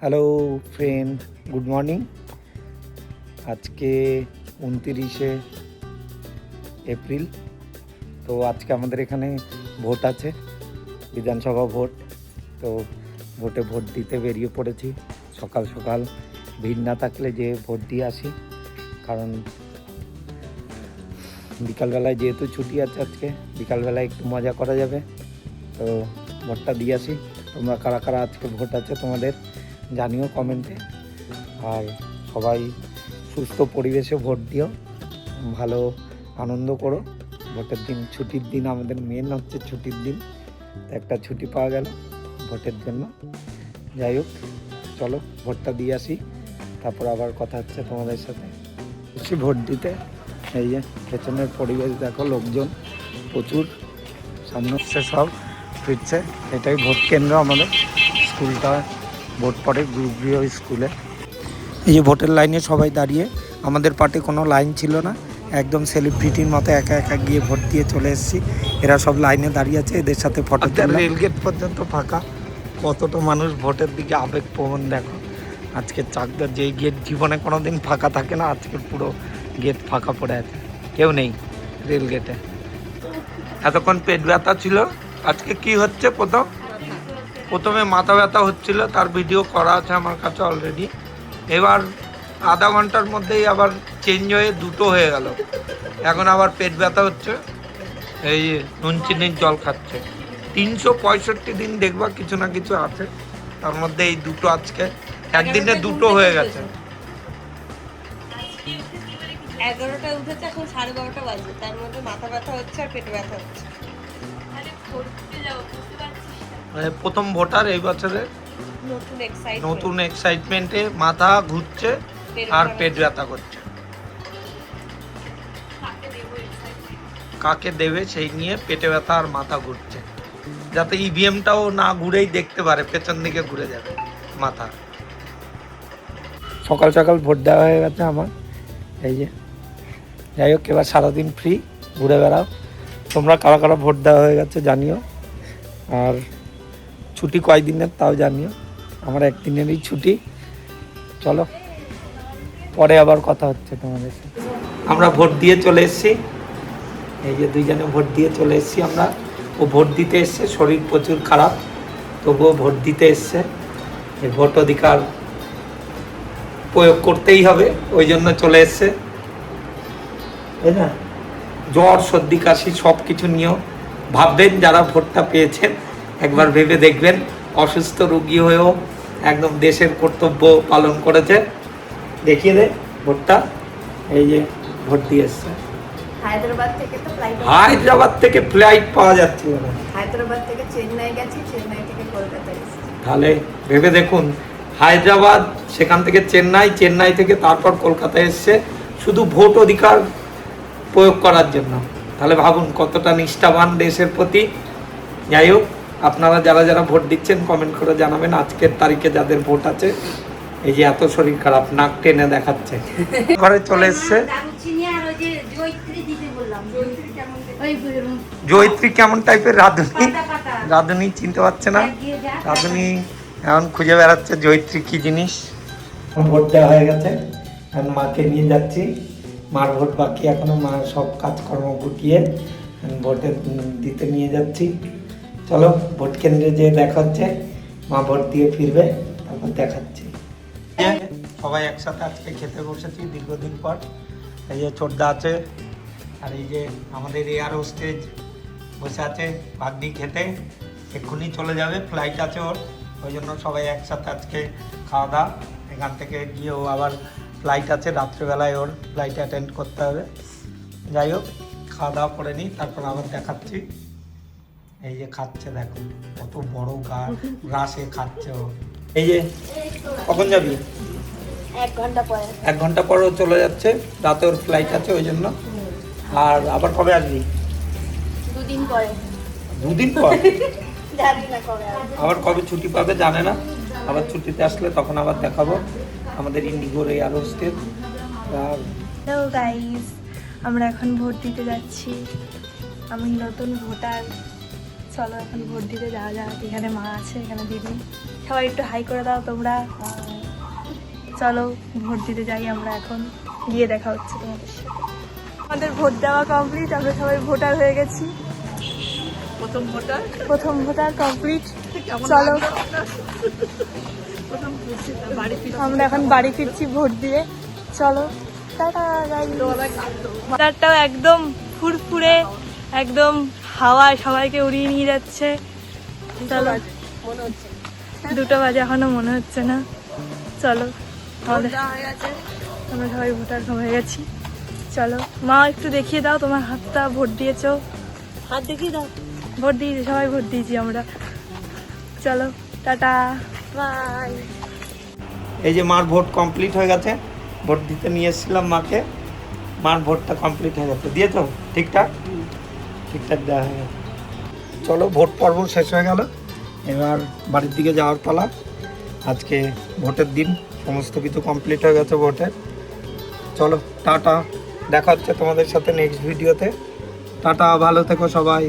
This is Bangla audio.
Hello friend, good morning. আজকে 29শে এপ্রিল। তো আজকে আমাদের এখানে ভোট আছে, বিধানসভা ভোট। তো ভোট দিতে বেরিয়ে পড়েছি সকাল সকাল। ভিড় না থাকলে যে ভোট দিয়ে আসি, কারণ বিকালবেলায় যেহেতু ছুটি আছে আজকে, বিকালবেলায় একটু মজা করা যাবে। তো ভোটটা দিয়ে আসি। তোমরা কারা কারা আজকে ভোট আছে তোমাদের জানিও কমেন্টে। আর সবাই সুস্থ পরিবেশে ভোট দিও, ভালো আনন্দ করো। ভোটের দিন, ছুটির দিন, আমাদের মেন হচ্ছে ছুটির দিন। একটা ছুটি পাওয়া গেল ভোটের জন্য। যাই হোক, চলো ভোটটা দিয়ে আসি, তারপর আবার কথা হচ্ছে তোমাদের সাথে। বেশি ভোট দিতে। এই যে পেছনের পরিবেশ দেখো, লোকজন প্রচুর, সামনে হচ্ছে সব ফিরছে। এটাই ভোট কেন্দ্র আমাদের স্কুলটা, ভোট পড়ে গ্রুপগৃহ স্কুলে। এই যে ভোটের লাইনে সবাই দাঁড়িয়ে, আমাদের পার্টি কোনো লাইন ছিল না, একদম সেলিব্রিটির মতো একা একা গিয়ে ভোট দিয়ে চলে এসেছি। এরা সব লাইনে দাঁড়িয়ে আছে, এদের সাথে ফটো তুললাম। রেলগেট পর্যন্ত ফাঁকা, কতটা মানুষ ভোটের দিকে আবেগপ্রবণ দেখো। আজকে চাকদার যেই গেট জীবনে কোনো দিন ফাঁকা থাকে না, আজকে পুরো গেট ফাঁকা পড়ে আছে, কেউ নেই রেল গেটে। এতক্ষণ পেট ব্যথা ছিল, আজকে কি হচ্ছে, প্রথমে মাথা ব্যথা হচ্ছিল, তার ভিডিও করা আছে আমার কাছে অলরেডি। এবার আধা ঘন্টার মধ্যেই আবার চেঞ্জ হয়ে দুটো হয়ে গেল, এখন আবার পেট ব্যথা হচ্ছে। এই নুন চিনির জল খাচ্ছে। 365 দিন দেখবা কিছু না কিছু আছে, তার মধ্যে এই দুটো আজকে একদিনে দুটো হয়ে গেছে। 11টায় উঠেছে, এখন 12:30 বাজে, তার মধ্যে মাথা ব্যথা হচ্ছে আর পেট ব্যথা হচ্ছে। মানে প্রথম ভোটার এই বছরে, নতুন এক্সাইটমেন্টে মাথা ঘুরছে আর পেট ব্যথা করছে। কাকে দেবে সেই নিয়ে পেটে ব্যথা আর মাথা ঘুরছে, যাতে ইভিএমটাও না ঘুরেই দেখতে পারে, পেছন দিকে ঘুরে যাবে মাথা। সকাল সকাল ভোট দেওয়া হয়ে গেছে আমার। এই যে, যাই হোক, এবার সারাদিন ফ্রি, ঘুরে বেড়াও। তোমরা কারা কারা ভোট দেওয়া হয়ে গেছে জানিও, আর ছুটি কয়দিনের তাও জানিও। আমার একদিনেরই ছুটি। চলো পরে আবার কথা হচ্ছে তোমাদের সাথে। আমরা ভোট দিয়ে চলে এসেছি, এই যে দুইজনে ভোট দিয়ে চলে এসেছি আমরা। ও ভোট দিতে এসছে, শরীর প্রচুর খারাপ, তবুও ভোট দিতে এসছে। এই ভোট অধিকার প্রয়োগ করতেই হবে, ওই জন্য চলে এসছে, তাই না? জ্বর, সর্দি, কাশি সব কিছু নিয়েও ভাববেন, যারা ভোটটা পেয়েছেন একবার ভেবে দেখবেন। অসুস্থ রোগী হয়েও একদম দেশের কর্তব্য পালন করেছে। দেখিয়ে দে ভোটটা। এই যে ভোট দিয়ে এসছে। হায়দ্রাবাদ থেকে ফ্লাইট পাওয়া যাচ্ছে না, হায়দ্রাবাদ থেকে চেন্নাই গেছি, চেন্নাই থেকে কলকাতা এসেছি। তাহলে ভেবে দেখুন, হায়দ্রাবাদ, সেখান থেকে চেন্নাই, চেন্নাই থেকে তারপর কলকাতা এসছে শুধু ভোট অধিকার প্রয়োগ করার জন্য। তাহলে ভাবুন কতটা নিষ্ঠাবান দেশের প্রতি। যাই হোক, আপনারা যারা যারা ভোট দিচ্ছেন কমেন্ট করে জানাবেন আজকের তারিখে যাদের ভোট আছে। এই যে এত শরীর খারাপ, নাক টেনে দেখাচ্ছে, ঘরে চলে এসছে। জয়িত্রী কেমন টাইপের? রাধুনি চিনতে পারছে না, রাধুনি এখন খুঁজে বেড়াচ্ছে জয়িত্রী কি জিনিস। ভোট দেওয়া হয়ে গেছে, এখন মাকে নিয়ে যাচ্ছি। মার ভোট বাকি এখনো, মা সব কাজকর্ম গুটিয়ে ভোটে দিতে নিয়ে যাচ্ছি। চলো ভোট কেন্দ্রে যেয়ে দেখা হচ্ছে, মা ভোট দিয়ে ফিরবে, তারপর দেখাচ্ছি। সবাই একসাথে আজকে খেতে বসেছি দীর্ঘদিন পর। এই যে ছোটদা আছে, আর এই যে আমাদের এয়ার হোস্টেজ বসে আছে ভাগ্নি খেতে, এক্ষুনি চলে যাবে, ফ্লাইট আছে ওর, ওই জন্য সবাই একসাথে আজকে খাওয়া দাওয়া। এখান থেকে গিয়ে ও আবার ফ্লাইট আছে, রাত্রেবেলায় ওর ফ্লাইট অ্যাটেন্ড করতে হবে। যাই হোক, খাওয়া দাওয়া করে নিই, তারপর আবার দেখাচ্ছি। এই যে খাচ্ছে, দেখো কত বড় গ্রাসে খাচ্ছে ও। এই যে কখন যাবি? 1 ঘন্টা পরে। 1 ঘন্টা পরও চলে যাচ্ছে, রাতে ওর ফ্লাইট আছে ওই জন্য। আর আবার কবে আসবি? 2 দিন পরে। 2 দিন পর? জানি না কবে আসবে। আবার কবে ছুটি পাবে জানে না, আবার ছুটিতে আসলে তখন আবার দেখাবো আমাদের ইন্ডিগোর এয়ার হোস্টেজ। হ্যালো গাইস, আমরা এখন ভোট দিতে যাচ্ছি। আমি নতুন ভোটার, চলো এখন ভোট দিতে যাওয়া যাক। এখানে মা আছে, এখানে দিদি। সবাই একটু হাই করে দাও তোমরা। চলো ভোট দিতে যাই আমরা এখন, গিয়ে দেখা হচ্ছে তোমাদের সাথে। আমাদের ভোট দেওয়া কমপ্লিট, আমরা সবাই ভোটার হয়ে গেছি। প্রথম ভোটার কমপ্লিট। চলো আমরা এখন বাড়ি ফিরছি ভোট দিয়ে। চলো টাটা গাইস। ভোটারটাও একদম ফুরফুরে, একদম হাওয়ায় সবাইকে উড়িয়ে নিয়ে যাচ্ছে। চলো 2টা বাজে এখনো মনে হচ্ছে না। চলো আমাদের আমরা সবাই ভোটার হয়ে গেছি। চলো মা একটু দেখিয়ে দাও তোমার হাতটা, ভোট দিয়েছো? হাত দেখিয়ে দাও। ভোট দিয়েছি, সবাই ভোট দিয়েছি আমরা। চলো টাটা বাই। এই যে মার ভোট কমপ্লিট হয়ে গেছে, ভোট দিতে নিয়ে এসেছিলাম মাকে, মার ভোটটা কমপ্লিট হয়ে গেছে। দিয়েছো ঠিকঠাক? ঠিকঠাক দেওয়া হয়ে গেছে। চলো ভোট পর্ব শেষ হয়ে গেল, এবার বাড়ির দিকে যাওয়ার পালা। আজকে ভোটের দিন, সমস্ত কিছু কমপ্লিট হয়ে গেছে ভোটের। চলো টাটা, দেখা হচ্ছে তোমাদের সাথে নেক্সট ভিডিওতে। টাটা, ভালো থেকো সবাই।